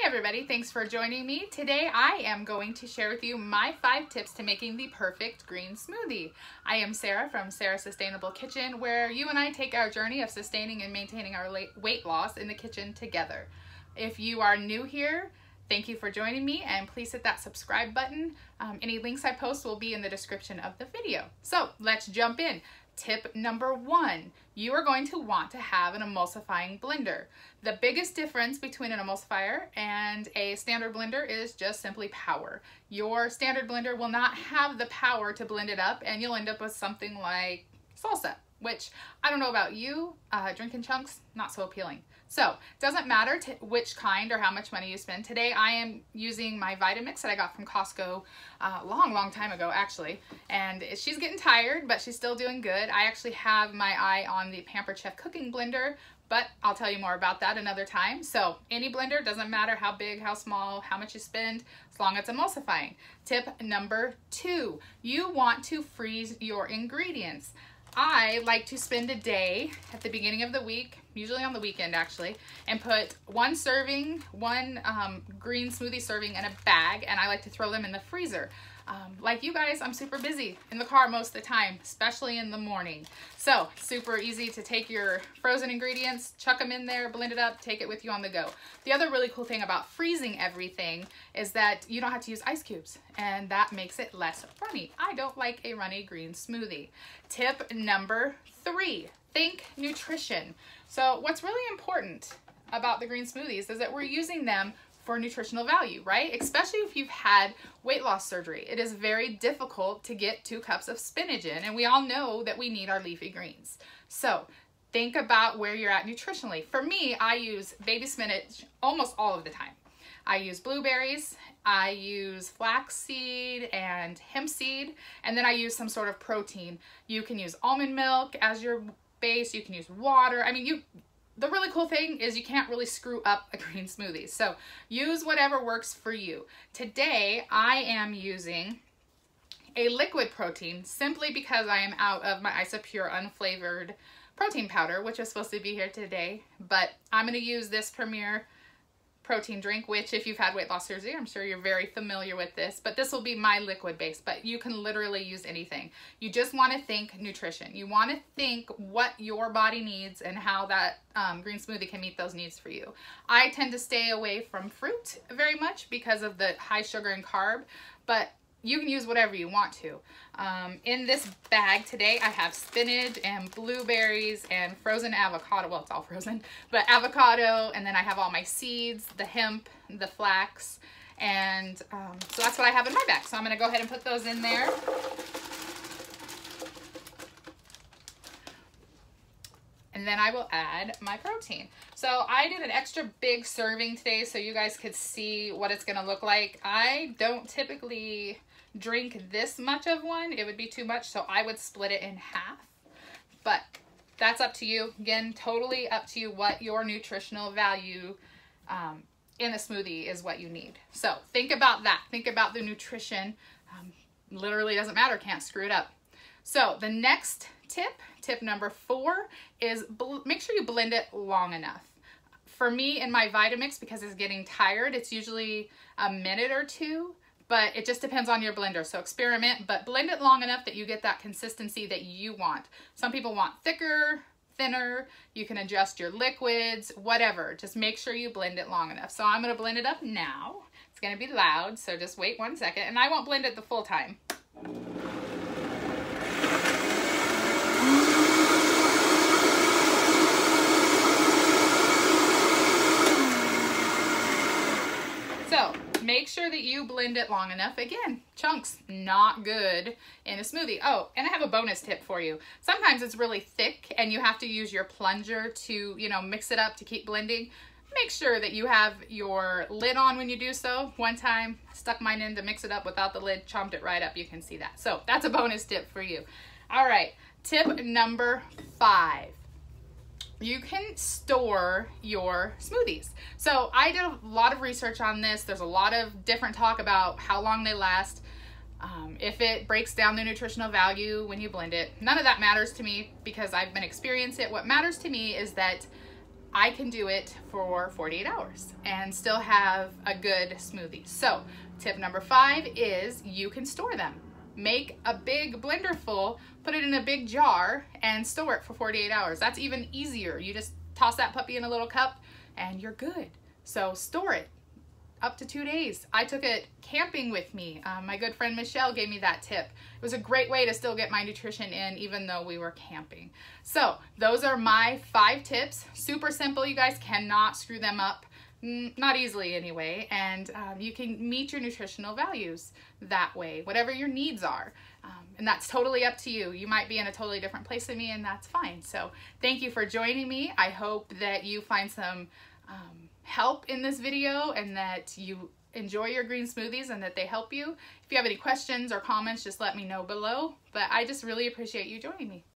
everybody, thanks for joining me. Today I am going to share with you my 5 tips to making the perfect green smoothie. I am Sarah from Sarah's Sustainable Kitchen, where you and I take our journey of sustaining and maintaining our weight loss in the kitchen together. If you are new here, thank you for joining me, and please hit that subscribe button. Any links I post will be in the description of the video. So let's jump in. Tip number 1, you are going to want to have an emulsifying blender. The biggest difference between an emulsifier and a standard blender is just simply power. Your standard blender will not have the power to blend it up, and you'll end up with something like salsa, which I don't know about you, drinking chunks, not so appealing. So it doesn't matter which kind or how much money you spend. Today I am using my Vitamix that I got from Costco a long time ago actually, and she's getting tired, but she's still doing good. I actually have my eye on the Pampered Chef cooking blender, but I'll tell you more about that another time. So any blender, doesn't matter how big, how small, how much you spend, as long as it's emulsifying. Tip number 2, you want to freeze your ingredients. I like to spend a day at the beginning of the week, usually on the weekend actually, and put one green smoothie serving in a bag, and I like to throw them in the freezer. Like you guys, I'm super busy in the car most of the time, especially in the morning. So super easy to take your frozen ingredients, chuck them in there, blend it up, take it with you on the go. The other really cool thing about freezing everything is that you don't have to use ice cubes, and that makes it less runny. I don't like a runny green smoothie. Tip number 3, think nutrition. So what's really important about the green smoothies is that we're using them for nutritional value, right? Especially if you've had weight loss surgery. It is very difficult to get 2 cups of spinach in, and we all know that we need our leafy greens. So think about where you're at nutritionally. For me, I use baby spinach almost all of the time. I use blueberries, I use flaxseed and hemp seed, and then I use some sort of protein. You can use almond milk as your base, you can use water. I mean, the really cool thing is you can't really screw up a green smoothie. So use whatever works for you. Today, I am using a liquid protein simply because I am out of my Isopure unflavored protein powder, which is supposed to be here today. But I'm going to use this Premier protein drink, which if you've had weight loss surgery, I'm sure you're very familiar with this, but this will be my liquid base, but you can literally use anything. You just want to think nutrition. You want to think what your body needs and how that green smoothie can meet those needs for you. I tend to stay away from fruit very much because of the high sugar and carb, but you can use whatever you want to. In this bag today, I have spinach and blueberries and frozen avocado. Well, it's all frozen, but avocado, and then I have all my seeds, the hemp, the flax, and so that's what I have in my bag. So I'm gonna go ahead and put those in there. And then I will add my protein. So I did an extra big serving today so you guys could see what it's gonna look like. I don't typically drink this much of one. It would be too much, so I would split it in half. But that's up to you. Again, totally up to you what your nutritional value in a smoothie is what you need. So think about that. Think about the nutrition. Literally doesn't matter, can't screw it up. So the next tip number 4 is make sure you blend it long enough. For me in my Vitamix, because it's getting tired, it's usually a minute or 2, but it just depends on your blender. So experiment, but blend it long enough that you get that consistency that you want. Some people want thicker, thinner. You can adjust your liquids, whatever. Just make sure you blend it long enough. So I'm gonna blend it up now. It's gonna be loud, so just wait 1 second, and I won't blend it the full time. So make sure that you blend it long enough. Again, chunks, not good in a smoothie. Oh, and I have a bonus tip for you. Sometimes it's really thick and you have to use your plunger to, mix it up to keep blending. Make sure that you have your lid on when you do so. One time, I stuck mine in to mix it up without the lid, chomped it right up. You can see that. So that's a bonus tip for you. All right, tip number 5. You can store your smoothies. So I did a lot of research on this. There's a lot of different talk about how long they last, if it breaks down the nutritional value when you blend it. None of that matters to me because I've been experiencing it. What matters to me is that I can do it for 48 hours and still have a good smoothie. So tip number 5 is you can store them. Make a big blender full, put it in a big jar, and store it for 48 hours. That's even easier. You just toss that puppy in a little cup and you're good. So store it up to 2 days. I took it camping with me. My good friend Michelle gave me that tip. It was a great way to still get my nutrition in even though we were camping. So those are my 5 tips. Super simple. You guys cannot screw them up. Not easily anyway, and you can meet your nutritional values that way, whatever your needs are, and that's totally up to you. You might be in a totally different place than me, and that's fine. So thank you for joining me. I hope that you find some help in this video and that you enjoy your green smoothies and that they help you. If you have any questions or comments, just let me know below, but I just really appreciate you joining me.